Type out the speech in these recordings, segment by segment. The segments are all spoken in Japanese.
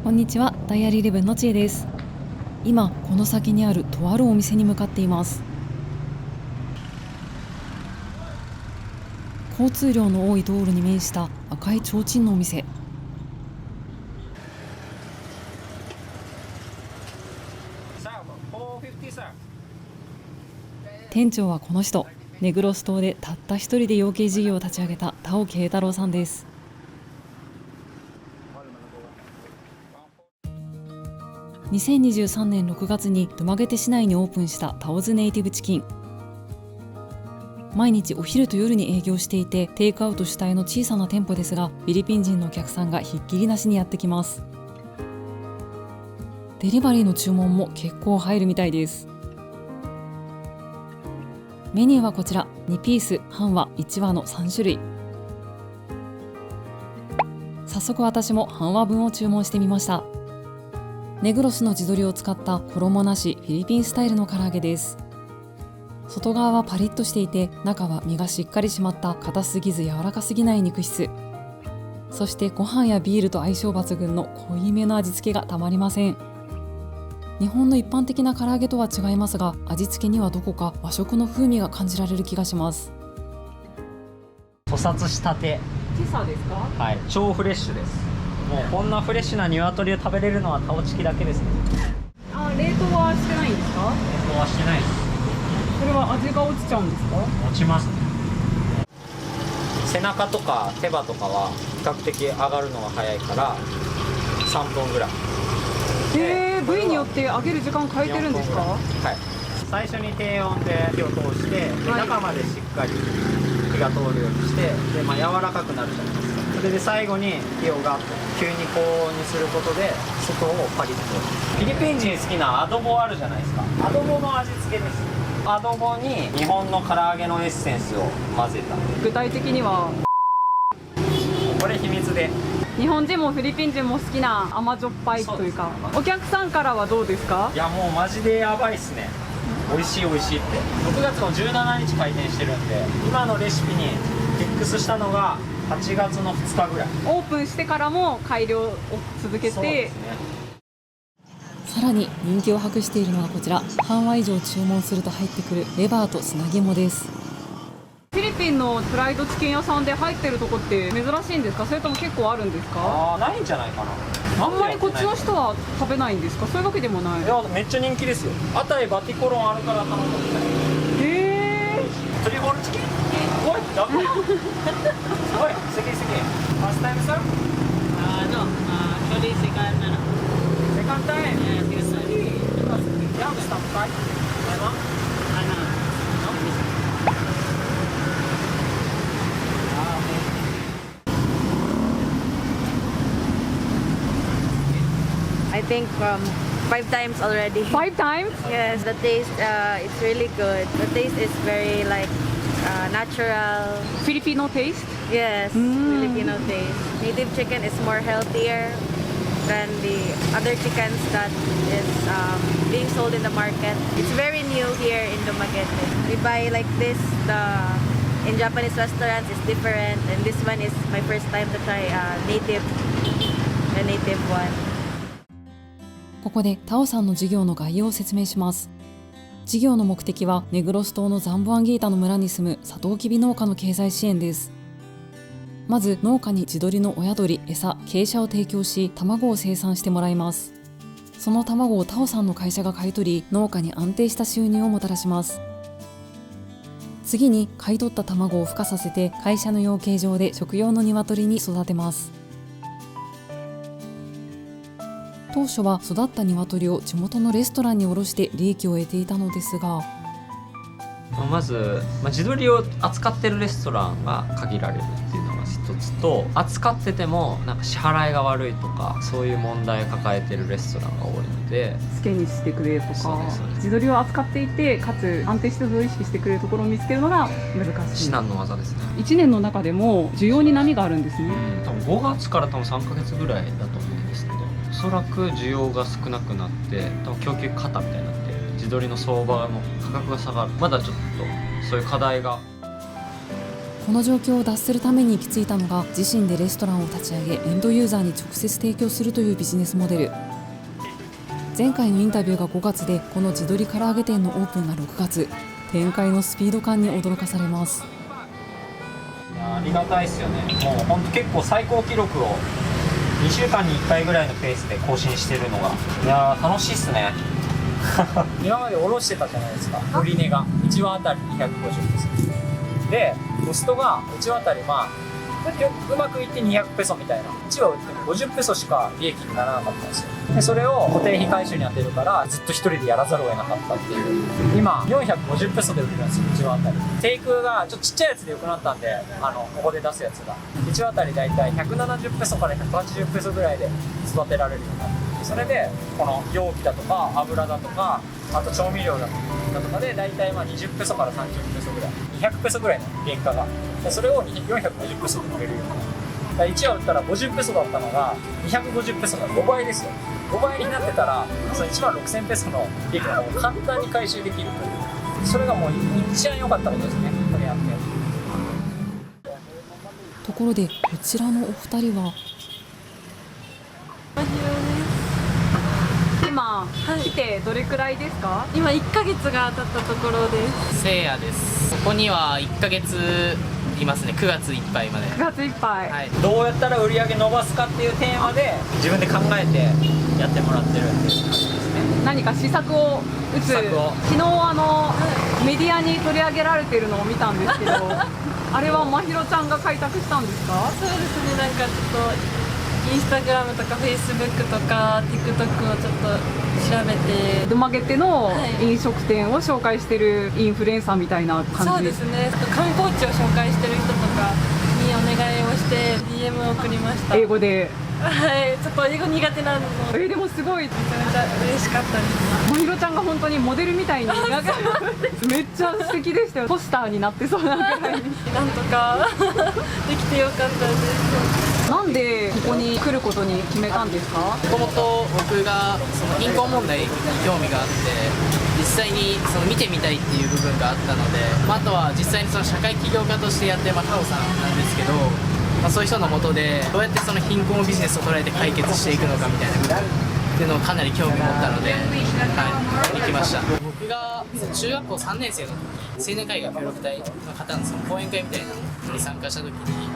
こんにちは、ダイアリー11のちえです。今この先にあるとあるお店に向かっています。交通量の多い道路に面した赤い提灯のお店。店長はこの人、ネグロス島でたった一人で養鶏事業を立ち上げた田尾慶太郎さんです。2023年6月にドマゲテ市内にオープンしたタオズネイティブチキン。毎日お昼と夜に営業していて、テイクアウト主体の小さな店舗ですが、フィリピン人のお客さんがひっきりなしにやってきます。デリバリーの注文も結構入るみたいです。メニューはこちら、2ピース、半和、1和の3種類。早速私も半和分を注文してみました。ネグロスの地鶏を使った衣なしフィリピンスタイルの唐揚げです。外側はパリッとしていて、中は身がしっかり締まった硬すぎず柔らかすぎない肉質。そしてご飯やビールと相性抜群の濃いめの味付けがたまりません。日本の一般的な唐揚げとは違いますが、味付けにはどこか和食の風味が感じられる気がします。屠殺したて。今朝ですか？はい、超フレッシュです。もうこんなフレッシュな鶏を食べれるのはタオチキだけですね。冷凍はしてないんですか？冷凍はしてないです。それは味が落ちちゃうんですか？落ちますね。背中とか手羽とかは比較的上がるのが早いから3分ぐらい。部位によって揚げる時間変えてるんですか？はい。最初に低温で火を通して、中までしっかり火が通るようにして、で、柔らかくなるじゃないですか。それで最後に火をガッと急に高温にすることで外をパリッと。フィリピン人好きなアドボあるじゃないですか。アドボの味付けです。アドボに日本の唐揚げのエッセンスを混ぜた。具体的にはこれ秘密で。日本人もフィリピン人も好きな甘じょっぱいというか、お客さんからはどうですか？いやもうマジでやばいっすね。美味しい美味しいって。6月の17日開店してるんで、今のレシピにフィックスしたのが8月の2日ぐらい。オープンしてからも改良を続けそうでて、すね。さらに人気を博しているのがこちら、半和以上注文すると入ってくるレバーと砂肝です。フィリピンのフライドチキン屋さんで入ってるとこって珍しいんですか？それとも結構あるんですか？ないんじゃないかな。あんまりこっちの人は食べないんですか？そういうわけでもない。いやめっちゃ人気ですよ。あたりバティコロンあるから頼んだみたい。トリボールチキン。おいダブル。おい席席。ファーストタイムさ。No, actually second ano. セカンドタイム。Yes, yes, sir. Yeah, stop by. Ano? Ano? I think 5 times already. 5 times? Yes, the taste it's really good. The taste is very like natural. Filipino taste? Yes, Filipino taste. Native chicken is more healthier than the other chickens that is being sold in the market. It's very new here in Dumaguete. We buy like this. In Japanese restaurants it's different, and this one is my first time to try the native one. ここでタオさんの事業の概要を説明します。事業の目的はネグロス島のザンボアンギータの村に住むサトウキビ農家の経済支援です。まず農家に地鶏の親鶏、餌、鶏舎を提供し、卵を生産してもらいます。その卵をタオさんの会社が買い取り、農家に安定した収入をもたらします。次に買い取った卵を孵化させて、会社の養鶏場で食用の鶏に育てます。当初は育った鶏を地元のレストランに卸して利益を得ていたのですが、まず、地鶏を扱ってるレストランが限られるっていうのが一つと、扱っててもなんか支払いが悪いとかそういう問題を抱えてるレストランが多いので、好きにしてくれとか、そうです地鶏を扱っていてかつ安定してそれを意識してくれるところを見つけるのが難しい。至難の技ですね。1年の中でも需要に波があるんですね。多分5月から多分3ヶ月ぐらいだと思うんですけど、おそらく需要が少なくなって多分供給過多みたいになって、地鶏の相場の価格が下がる。まだちょっとそういう課題が。この状況を脱するために行き着いたのが、自身でレストランを立ち上げエンドユーザーに直接提供するというビジネスモデル。前回のインタビューが5月で、この地鶏唐揚げ店のオープンが6月。展開のスピード感に驚かされます。いやありがたいですよね。もう本当結構最高記録を2週間に1回ぐらいのペースで更新してるのが、いやー楽しいっすね。今まで下ろしてたじゃないですか、売値が1話あたり250ペソで、コストが1話あたりうまくいって200ペソみたいな、1話売っても50ペソしか利益にならなかったんですよ。でそれを固定費回収に当てるから、ずっと一人でやらざるを得なかったっていう。今450ペソで売ってるんですよ、1話あたり。テイクがちょっとちっちゃいやつで良くなったんで、ここで出すやつが1話あたりだいたい170ペソから180ペソぐらいで育てられるようになって、それでこの容器だとか油だとか、あと調味料だとかでだいたい20ペソから30ペソぐらい、200ペソぐらいの原価が、それを450ペソで売れるようになる。だから1話売ったら50ペソだったのが250ペソが5倍ですよ。5倍になってたら、その1万6000ペソの利益がもう簡単に回収できるという、それがもう一番良かったことですね、これやって。ところで、こちらのお二人は。今、来てどれくらいですか？今1ヶ月が経ったところです。せいやです。ここには1ヶ月いますね。9月いっぱいまで。9月いっぱい。はい。どうやったら売り上げ伸ばすかっていうテーマで自分で考えてやってもらってるっていう感じですね。何か施策を打つ。昨日メディアに取り上げられてるのを見たんですけど、あれはまひろちゃんが開拓したんですか？そうですね、なんかちょっとインスタグラムとかフェイスブックとか TikTok をちょっと調べて、ドマゲテの飲食店を紹介してるインフルエンサーみたいな感じ。そうですね、観光地を紹介してる人とかにお願いをして DM を送りました。英語で。はい、ちょっと英語苦手なのででもすごいめちゃめちゃ嬉しかったです。まひろちゃんが本当にモデルみたいになんかめっちゃ素敵でしたよ。ポスターになってそうなぐらいになんとかできてよかったです。なんでここに来ることに決めたんですか？もともと僕がその貧困問題に興味があって、実際にその見てみたいっていう部分があったので、あとは実際にその社会起業家としてやってるタオさんなんですけど、そういう人の下でどうやってその貧困ビジネスを捉えて解決していくのかみたいな部分っていうのをかなり興味持ったので、行きました。僕が中学校3年生の時、青年海外協力隊の方のその講演会みたいなのに参加した時に、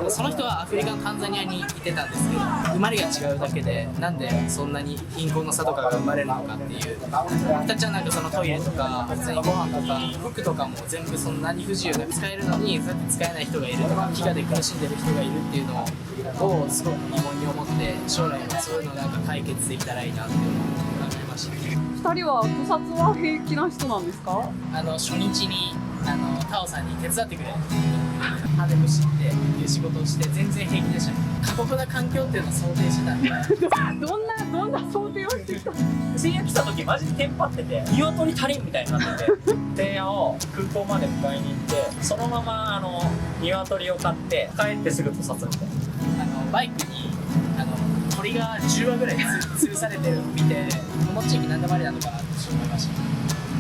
その人はアフリカのタンザニアにいてたんですけど、生まれが違うだけでなんでそんなに貧困の差とかが生まれるのかっていう、僕たちはなんかそのトイレとか普通にご飯とか服とかも全部そんなに不自由なく使えるのに、そうやって使えない人がいるとか飢餓で苦しんでる人がいるっていうのをすごく疑問に思って、将来はそういうのをなんか解決できたらいいなっていうのを考えました。2人は屠殺は平気な人なんですか？初日にタオさんに手伝ってくれ、ハネムシっていう仕事をして全然平気でしたね。過酷な環境っていうのを想定してたんでどんな想定をしてきた？せいや来た時マジでテンパってて、鶏足りんみたいになっててせいやを空港まで迎えに行って、そのまま鶏を買って帰ってすぐ屠殺みたいな。バイクに鳥が10羽ぐらい吊るされてるのを見て、この地域何でもありなのかなって思いました。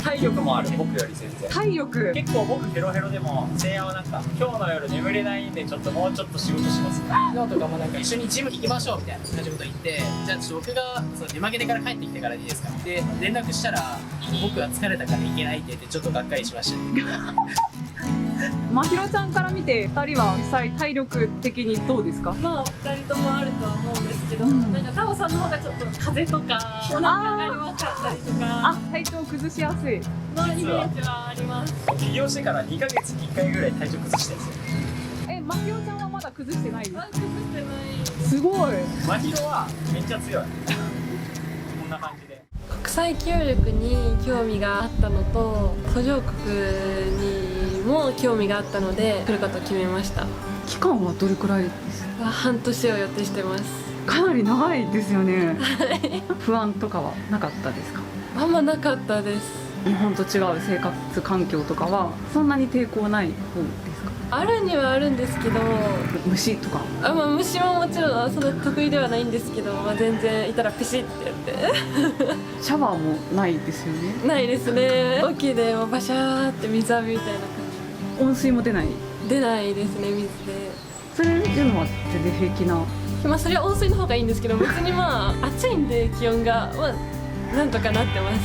体力もある、僕より全然。体力結構僕ヘロヘロでも、せいやはなんか今日の夜眠れないんでもうちょっと仕事しますね。昨日とかもなんか一緒にジム行きましょうみたいな感じのこと言って、じゃあちょっと僕がその出負けてから帰ってきてからでいいですかって連絡したら、僕は疲れたから行けないって言ってちょっとがっかりしましたね。まひろちゃんから見て2人は実際体力的にどうですか？まあ2人ともあるとは思うんですけど、なんかタオさんの方がちょっと風邪とかお腹が弱かったりとか体調崩しやすいのイメージはあります。起業してから2ヶ月に1回ぐらい体調崩してるんですよ。まひろちゃんはまだ崩してない？崩してない。すごい。まひろはめっちゃ強い。こんな感じで。国際協力に興味があったのと、途上国にも興味があったので来ることを決めました。期間はどれくらいですか？半年を予定してます。かなり長いですよね。不安とかはなかったですか？あんまなかったです。日本と違う生活環境とかはそんなに抵抗ない方ですか？あるにはあるんですけど、虫とかまあ、虫ももちろんそんな得意ではないんですけど、まあ、全然いたらピシッてやってシャワーもないですよね。ないですね。沖でもうバシャーって水浴びみたいな感温水も出ない？じ出ないですね、水で。それいうのは全然平気な。まあそれは温水の方がいいんですけど、別にまあ暑いんで気温がまあなんとかなってます。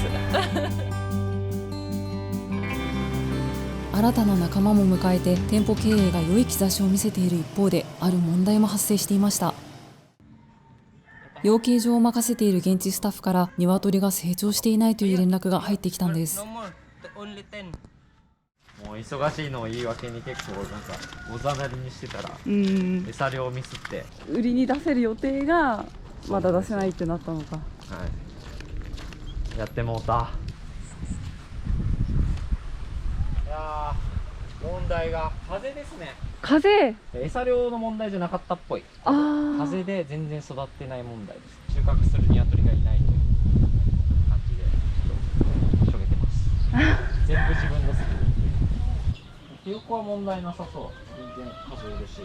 新たな仲間も迎えて店舗経営が良い兆しを見せている一方で、ある問題も発生していました。養鶏場を任せている現地スタッフから鶏が成長していないという連絡が入ってきたんです。もう忙しいのを言い訳に結構なんかおざなりにしてたら餌量ミスって、売りに出せる予定がまだ出せないってなったのか。はい、やってもうた。いやー、問題が風ですね。風。餌量の問題じゃなかったっぽい。ああ。風で全然育ってない問題です。収穫する鶏がいないという感じでちょっとしょげてます全部自分の責任。ひよこは問題なさそう。全然数いるし、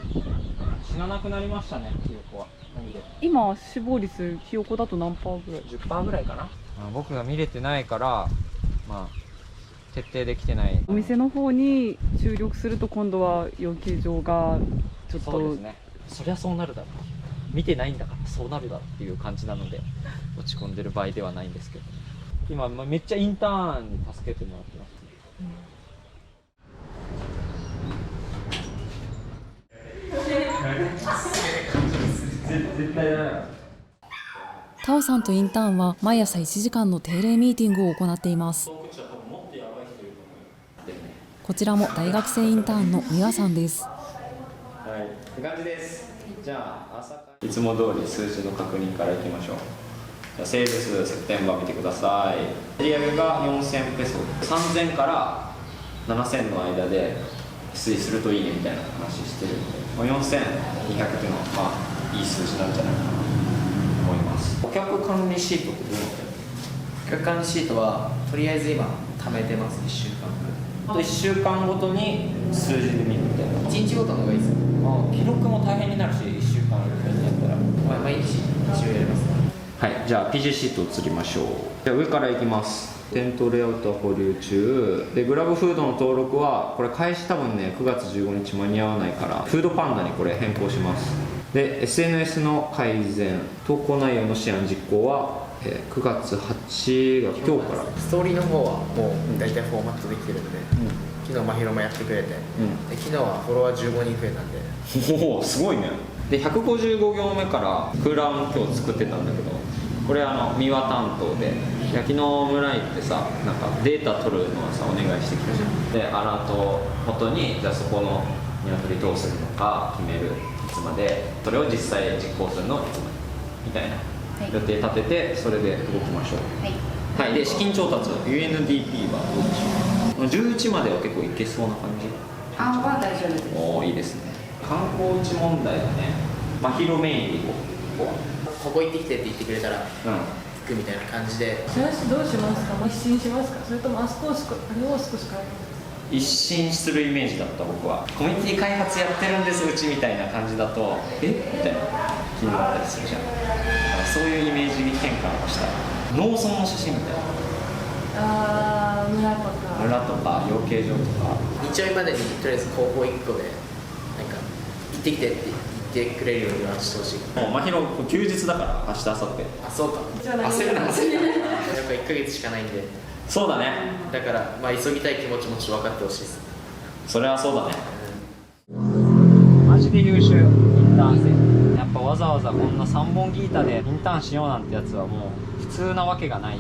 死ななくなりましたね、ひよこは。何で今死亡率ひよこだと何パーぐらい？10%ぐらいかな。僕が見れてないから、まあ徹底できてない。お店の方に注力すると今度は養鶏場がちょっと。そうですね、そりゃそうなるだろう、見てないんだからそうなるだろうっていう感じなので落ち込んでる場合ではないんですけど、今めっちゃインターンに助けてもらってます。絶対だよ。タオさんとインターンは毎朝1時間の定例ミーティングを行っています。こちらも大学生インターンのミワさんです。はい、って感じです。じゃあ朝からいつも通り数字の確認からいきましょう。じゃあセールスセプテンバー見てください。売上が4000ペソ、3000から7000の間で推移するといいねみたいな話してるので、4200っていうのはまあいい数字なんじゃないかなと思います。顧客管理シートってどうなってるの？顧客管理シートはとりあえず今貯めてます。1週間分。あと1週間ごとに数字で見るみたいな。1日ごとの方がいいですよ。記録も大変になるし、1週間やったら毎日一応やります。はい、じゃあ PG シート移りましょう。じゃあ上からいきます。店頭レイアウトは保留中で、グラブフードの登録はこれ開始多分ね9月15日間に合わないからフードパンダにこれ変更します。で SNS の改善、投稿内容の試案実行は9月8が今日から。ストーリーの方はもう大体フォーマットできてるんで、昨日まひろもやってくれて、で昨日はフォロワー15人増えたんで。おお、すごいね。で155行目から空欄今日作ってたんだけど、これ三輪担当で、昨日村行ってさ、なんかデータ取るのはさお願いしてきたじゃん。でアラートを元に、じゃあそこの鶏どうするのか決める、いつまで、それを実際実行するのいつまでみたいな予定立てて、それで動きましょう。はい、で資金調達 UNDP はどうでしょう。11までは結構いけそうな感じ。は大丈夫です。おお、いいですね。観光地問題だね。真昼メインで行こう。ここはここ行ってきてって言ってくれたらうん行くみたいな感じで。それどうしますか？一新しますか？それともあれを少し変えます？一新するイメージだった。僕はコミュニティ開発やってるんですうちみたいな感じだとみたいな気になったりするじゃん。そういうイメージ変換をした農村の写真みたいな。村とか養鶏場とか。日曜日までにとりあえず広報1個でなんか行ってきてって言ってくれるようにはしてほしい。もう真昼休日だから明日明後日。あ、そうか。焦るな焦るな。やっぱ1ヶ月しかないんで。そうだね。だからまあ急ぎたい気持ちもちょっと分かってほしいです。それはそうだね。マジで優秀インターン生。やっぱわざわざこんな3本ギータでインターンしようなんてやつはもう普通なわけがない。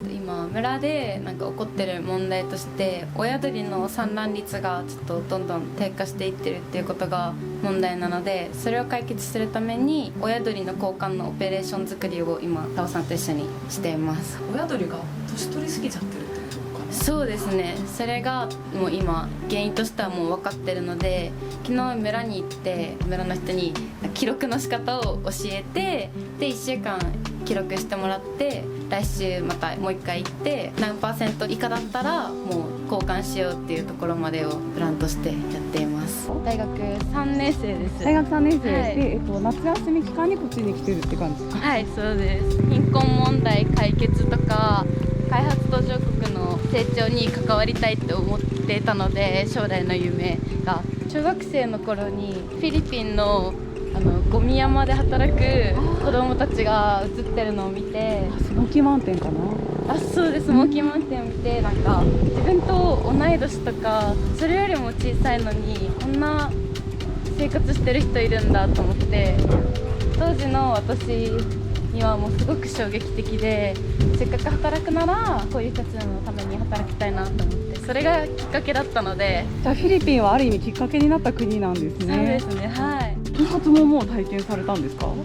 今村でなんか起こってる問題として、親鳥の産卵率がちょっとどんどん低下していってるっていうことが問題なので、それを解決するために親鳥の交換のオペレーション作りを今タオさんと一緒にしています。親鳥が年取りすぎちゃってるってことかな。そうですね、それがもう今原因としてはもう分かってるので、昨日村に行って村の人に記録の仕方を教えて、で1週間記録してもらって、来週またもう1回行って何%以下だったらもう交換しようっていうところまでをプランとしてやっています。大学3年生です。大学3年生はいで、夏休み期間にこっちに来てるって感じですか？はい、そうです。貧困問題解決とか開発途上国の成長に関わりたいと思ってしていたので、将来の夢が中学生の頃にフィリピンのゴミ山で働く子供たちが写ってるのを見て、スモーキーマウンテンかな。そうです、スモーキーマウンテンを見て、なんか自分と同い年とかそれよりも小さいのにこんな生活してる人いるんだと思って、当時の私にはもうすごく衝撃的で、せっかく働くならこういう人たちのために働きたいなと思って、それがきっかけだったので。じゃあフィリピンはある意味きっかけになった国なんですね。そうですね、はい。婚活ももう体験されたんですか？はい、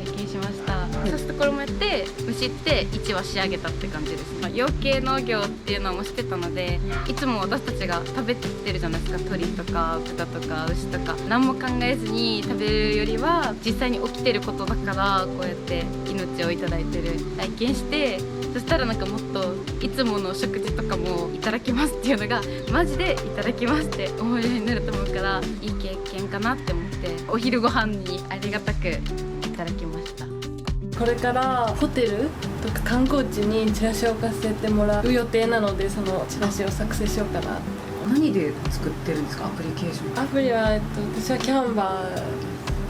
体験しました。そうするところもやってむしって1羽仕上げたって感じです。養鶏農業っていうのもしてたので、いつも私たちが食べてるじゃないですか。鳥とか豚とか牛とか何も考えずに食べるよりは実際に起きてることだから、こうやって命をいただいてる体験して、そしたらなんかもっといつもの食事とかもいただきますっていうのがマジでいただきますって思うようになると思うから、いい経験かなって思って、お昼ご飯にありがたくいただきました。これからホテルとか観光地にチラシを置かせてもらう予定なので、そのチラシを作成しようかな。何で作ってるんですか？アプリケーション。アプリは、私はキャンバー。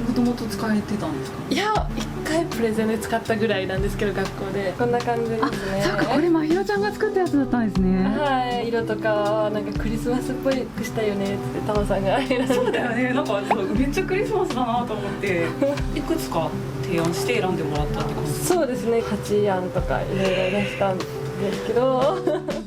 もともと使えてたんですか？いや、1回プレゼンで使ったぐらいなんですけど、学校でこんな感じですね。そっか、これまひろちゃんが作ったやつだったんですね。はい、色とかなんかクリスマスっぽいくしたいよねってタオさんが選んで。そうだよね、なんかめっちゃクリスマスだなと思っていくつか提案して選んでもらったって感じ。そうですね、8案とかいろいろ出したんですけど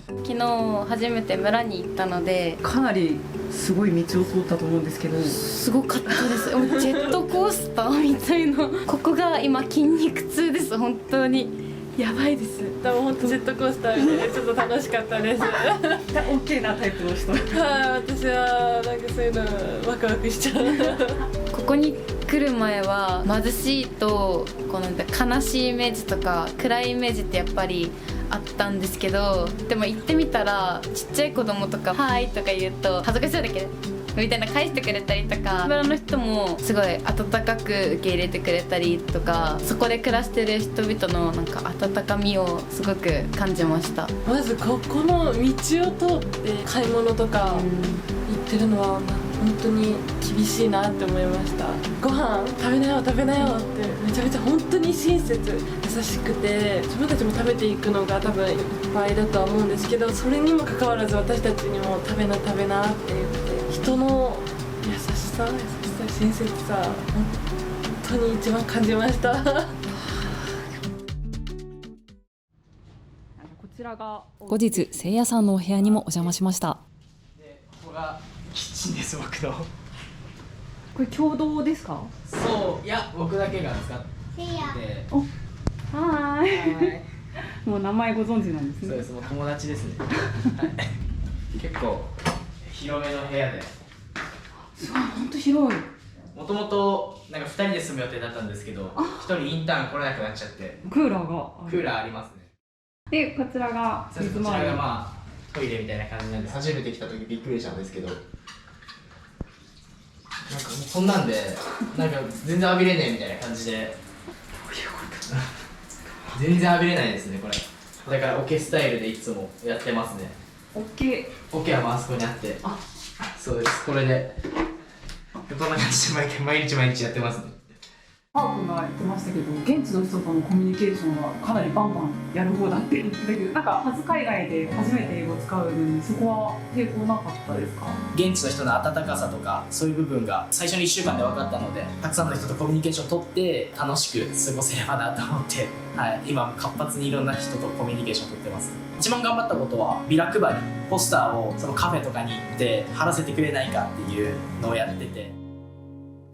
昨日初めて村に行ったので、かなりすごい道を通ったと思うんですけど、すごかったです。もうジェットコースターみたいなここが今筋肉痛です、本当にやばいです。でも本当ジェットコースターみたいでちょっと楽しかったです。OK なタイプの人。はい、私はなんかそういうのワクワクしちゃう。ここに来る前は貧しいとこうなんか悲しいイメージとか暗いイメージってやっぱりあったんですけど、でも行ってみたらちっちゃい子供とか「はい」とか言うと恥ずかしそうだけどみたいな返してくれたりとか、村の人もすごい温かく受け入れてくれたりとか、そこで暮らしてる人々のなんか温かみをすごく感じました。まずここの道を通って買い物とか行ってるのは本当に厳しいなって思いました。ご飯食べなよ食べなよってめちゃめちゃ本当に親切優しくて、自分たちも食べていくのが多分いっぱいだとは思うんですけど、それにもかかわらず私たちにも食べな食べなって言って、人の優しさ親切さ本当に一番感じました。こちらが後日、せいやさんのお部屋にもお邪魔しました。でここがキッチンです、僕の。これ共同ですか？そう、いや僕だけが使ってて。はーい。もう名前ご存知なんですね。そうです、もう友達ですね。はい、結構広めの部屋で。すごい、本当広い。もともとなんか2人で住む予定だったんですけど、1人インターン来れなくなっちゃって。クーラーがクーラーありますね。で、こちらがこちらがまあトイレみたいな感じなんで、初めて来た時びっくりしたんですけど、なんかもうこんなんでなんか全然浴びれねえみたいな感じで。全然浴びれないですね、これ。だからオケスタイルでいつもやってますね。オッケー。オケはまああそこにあって、そうです、これでこんな感じで毎日やってますね。パー君が言ってましたけど、現地の人とのコミュニケーションはかなりバンバンやる方だってだけど、なんか初海外で初めて英語を使うのにそこは抵抗なかったですか？現地の人の温かさとかそういう部分が最初の1週間で分かったので、たくさんの人とコミュニケーションを取って楽しく過ごせればなと思って、はい、今活発にいろんな人とコミュニケーションを取ってます。一番頑張ったことはビラ配り、ポスターをそのカフェとかに行って貼らせてくれないかっていうのをやってて、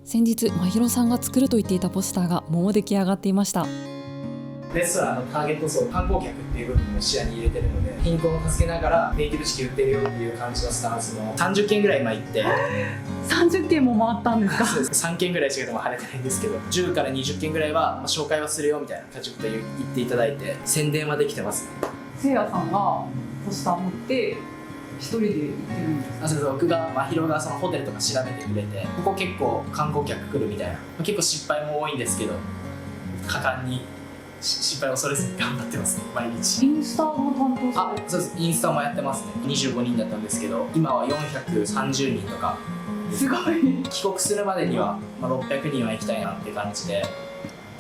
先日、まひろさんが作ると言っていたポスターがもう出来上がっていました。レストランのターゲット層、観光客っていう部分も視野に入れてるので、貧困を助けながらネイティブチキン売ってるよっていう感じのスタンスの30件ぐらい今行って30件も回ったんですか？そうです、3件ぐらいしかでも晴れてないんですけど、10から20件ぐらいは紹介はするよみたいな感じで言っていただいて、宣伝はできてます。せいやさんがポスター持って一人で行ってるんですか？そうです、僕がまひろがそのホテルとか調べてくれて、ここ結構観光客来るみたいな、結構失敗も多いんですけど果敢に失敗を恐れずに頑張ってますね、毎日。インスタも担当されてそうです、インスタもやってますね。25人だったんですけど、今は430人とか。すごい。帰国するまでには、600人は行きたいなって感じで、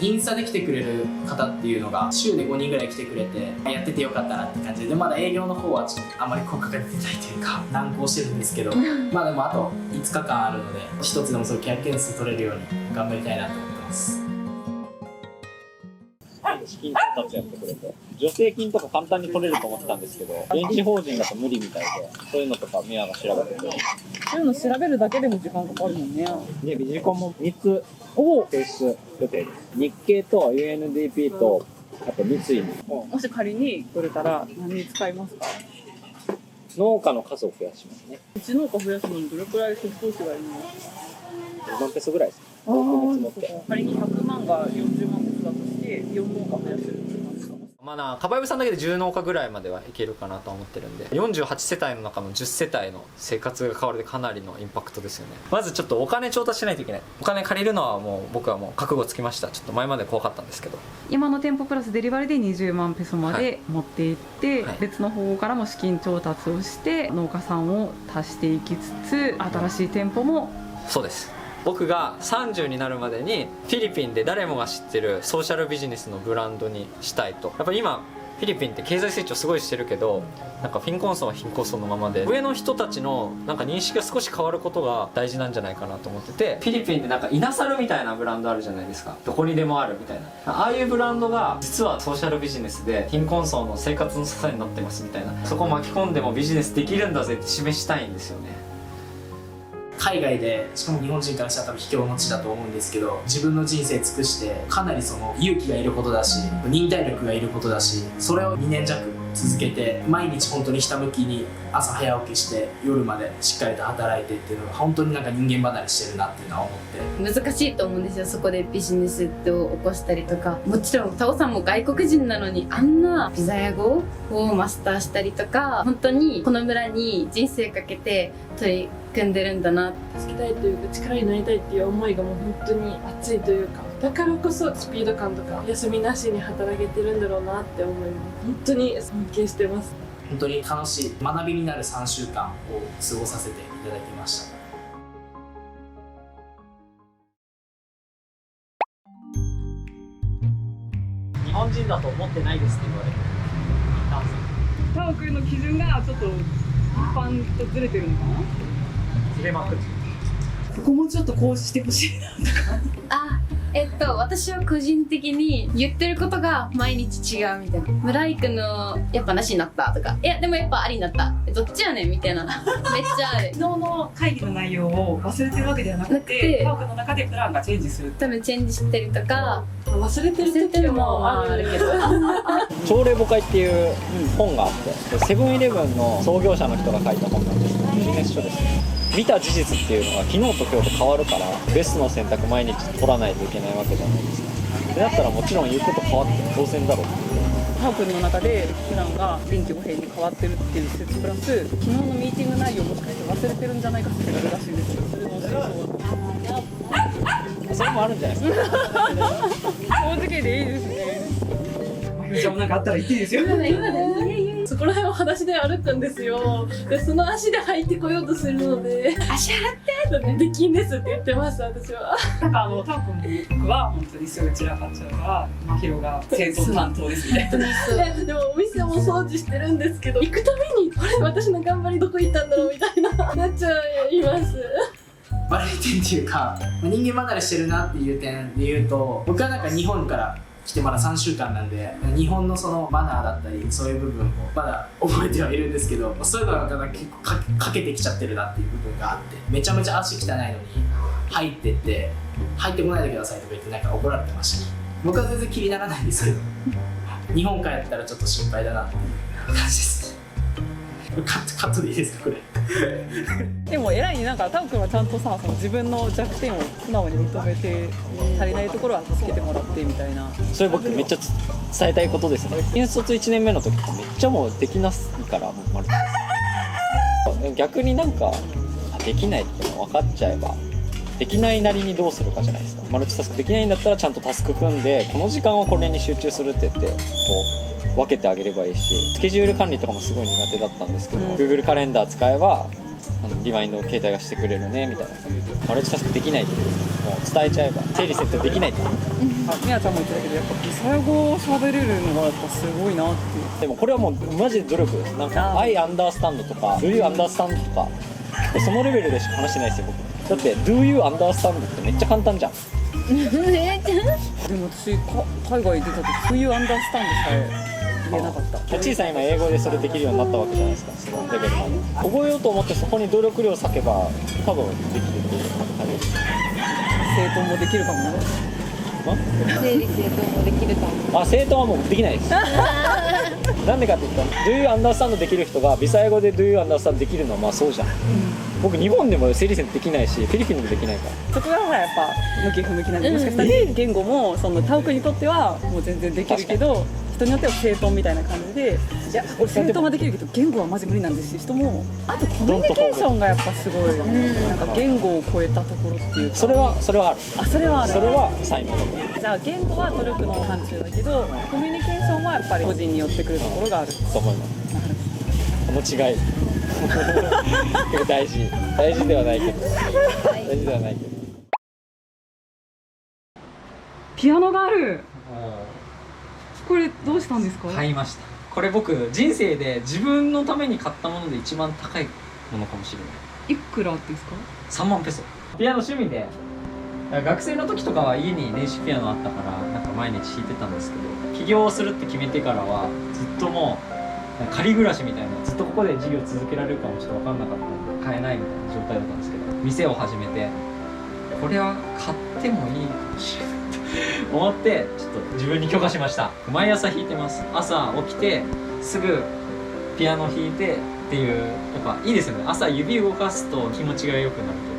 インスタで来てくれる方っていうのが週で5人ぐらい来てくれて、やっててよかったなって感じで、まだ営業の方はちょっとあまり効果が出てないというか難航してるんですけど、まあでもあと5日間あるので、一つでもそういう契約件数取れるように頑張りたいなと思ってます。資金調達やってくれて、助成金とか簡単に取れると思ってたんですけど、現地法人だと無理みたいで、そういうのとかミアが調べてて、そういうの調べるだけでも時間かかるもんね。でビジコンも3つ提出予定です。日経と UNDP とあと三井に。もし仮に取れたら何に使いますか？農家の数を増やしますね。うち農家増やすのにどれくらい初期投資がいるの10万ペソぐらいです。仮に100万が40万ペソだとして4農家増やせるって感じですか？カバエブさんだけで10農家ぐらいまではいけるかなと思ってるんで、48世帯の中の10世帯の生活が変わるでかなりのインパクトですよね。まずちょっとお金調達しないといけない。お金借りるのはもう僕はもう覚悟つきました。ちょっと前まで怖かったんですけど、今の店舗プラスデリバリーで20万ペソまで持っていって、はい、別の方からも資金調達をして農家さんを足していきつつ、新しい店舗も。そうです。僕が30になるまでにフィリピンで誰もが知ってるソーシャルビジネスのブランドにしたいと。やっぱり今フィリピンって経済成長すごいしてるけど、なんか貧困層は貧困層のままで、上の人たちのなんか認識が少し変わることが大事なんじゃないかなと思ってて、フィリピンでなんかイナサルみたいなブランドあるじゃないですか。どこにでもあるみたいな、ああいうブランドが実はソーシャルビジネスで貧困層の生活の支えになってますみたいな、そこを巻き込んでもビジネスできるんだぜって示したいんですよね。海外で、しかも日本人からしたら多分秘境の地だと思うんですけど、自分の人生尽くしてかなりその勇気がいることだし、忍耐力がいることだし、それを2年弱続けて、毎日本当にひたむきに朝早起きして夜までしっかりと働いてっていうのが本当になんか人間離れしてるなっていうのは思って。難しいと思うんですよ、そこでビジネスを起こしたりとか。もちろんタオさんも外国人なのにあんなビザヤ語をマスターしたりとか、本当にこの村に人生かけて取り組んでるんだな。助けたいというか力になりたいっていう思いがもう本当に熱いというか、だからこそスピード感とか休みなしに働けてるんだろうなって思います。本当に尊敬してます。本当に楽しい学びになる3週間を過ごさせていただきました。日本人だと思ってないですって言われて、タオ君の基準がちょっと一般とずれてるのかな？ずれまくって、ここもちょっとこうしてほしいなとか。私は個人的に言ってることが毎日違うみたいな。村井くんのやっぱなしになったとか、いやでもやっぱありになった、どっちやねんみたいなめっちゃある。昨日の会議の内容を忘れてるわけではなくて、タオ君の中でプランがチェンジする。多分チェンジしてるとか、忘れてる時もあるけど朝礼母会っていう本があって、セブンイレブンの創業者の人が書いた本なんですけど、ビジネス書ですね。見た事実っていうのが昨日と今日と変わるから、ベストの選択毎日取らないといけないわけじゃないですか。でだったらもちろん言うこと変わって当然だろうっていう。タオ君の中でプランが臨機応変に変わってるっていう説プラス、昨日のミーティング内容もしかして忘れてるんじゃないか説があるらしいんですよ。それの真相はそれもあるんじゃないですか。正直でいいですね。じゃあなんかあったら言っていいですよ。そこら辺を裸足で歩くんですよ。でその足で履いてこようとするので、足洗ってとね、できんですって言ってました私は。なんかタオ君の僕は本当にすぐ散らかっちゃうから、真宙が清掃担当ですみたいな。でもお店も掃除してるんですけど、行くたびにあれ私の頑張りどこ行ったんだろうみたいななっちゃいます。悪い点っていうか、人間離れしてるなっていう点で言うと、僕はなんか日本から来てまだ3週間なんで、日本のそのマナーだったりそういう部分をまだ覚えてはいるんですけど、そういうのが結構かけてきちゃってるなっていう部分があって、めちゃめちゃ足汚いのに入ってって入ってこないでくださいとか言ってなんか怒られてました。僕は全然気にならないんですけど、日本帰ったらちょっと心配だなっていう感じです。カットでいいですかこれ。でも偉いになんかタオ君はちゃんとさ、その自分の弱点を素直に認めて、足りないところは助けてもらってみたいな。それ僕めっちゃ伝えたいことですね。新卒1年目の時ってめっちゃもうできなすからもう逆になんかできないっての分かっちゃえばできないなりにどうするかじゃないですか。マルチタスクできないんだったらちゃんとタスク組んで、この時間はこれに集中するって言ってこう分けてあげればいいし、スケジュール管理とかもすごい苦手だったんですけど、Google カレンダー使えばリマインドを携帯がしてくれるねみたいな感じで、マルチタスクできないっていうもう伝えちゃえば整理整頓できないっていうみやちゃんも言ってたけど、やっぱ微細語を喋れるのがやっぱすごいなっていう。でもこれはもうマジで努力です。なんか I understand とか Do you understand とかそのレベルでしか話してないですよ僕。だって Do you understand ってめっちゃ簡単じゃん。でも私海外出た時 Do you understand さえ言えなかった。小さい今英語でそれできるようになったわけじゃないですか、そのレベルまで。覚えようと思ってそこに努力量を割けば多分できるっていう感じです。整頓もできるかもね。整理整頓もできるかも。あ、整頓はもうできないですなんでかって言ったら Do you understand できる人が微細語で Do you understand できるのはまあそうじゃん、僕日本でも整理整頓できないしフィリピンでもできないから。そこがやっぱ向き不向きなんで、もしかしたら言語もそのタオ君にとってはもう全然できるけど、人によっては整頓みたいな感じで、いや俺整頓はできるけど言語はマジ無理なんですし、人もあとコミュニケーションがやっぱすごい、なんか言語を超えたところっていうか、それはある。それはある。それは才能だと思うじゃあ言語は努力の範疇だけど、コミュニケーションはやっぱり個人によってくるところがあると思います。この違い結構大事ではないけど大事ではないけど。ピアノがある。これどうしたんですか？買いました。これ僕人生で自分のために買ったもので一番高いものかもしれない。いくらですか3万ペソ。ピアノ趣味で、学生の時とかは家に電子ピアノあったからなんか毎日弾いてたんですけど、起業するって決めてからはずっともう仮暮らしみたいな、ずっとここで授業続けられるかもちょっと分かんなかったので買えないみたいな状態だったんですけど、店を始めてこれは買ってもいいかもしれないと思ってちょっと自分に許可しました。毎朝弾いてます。朝起きてすぐピアノ弾いてっていう、やっぱいいですよね。朝指動かすと気持ちが良くなると。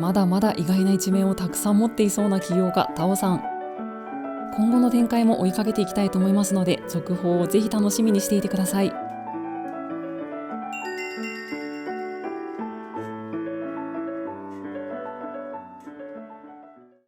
まだまだ意外な一面をたくさん持っていそうな起業家タオさん。今後の展開も追いかけていきたいと思いますので、続報をぜひ楽しみにしていてください。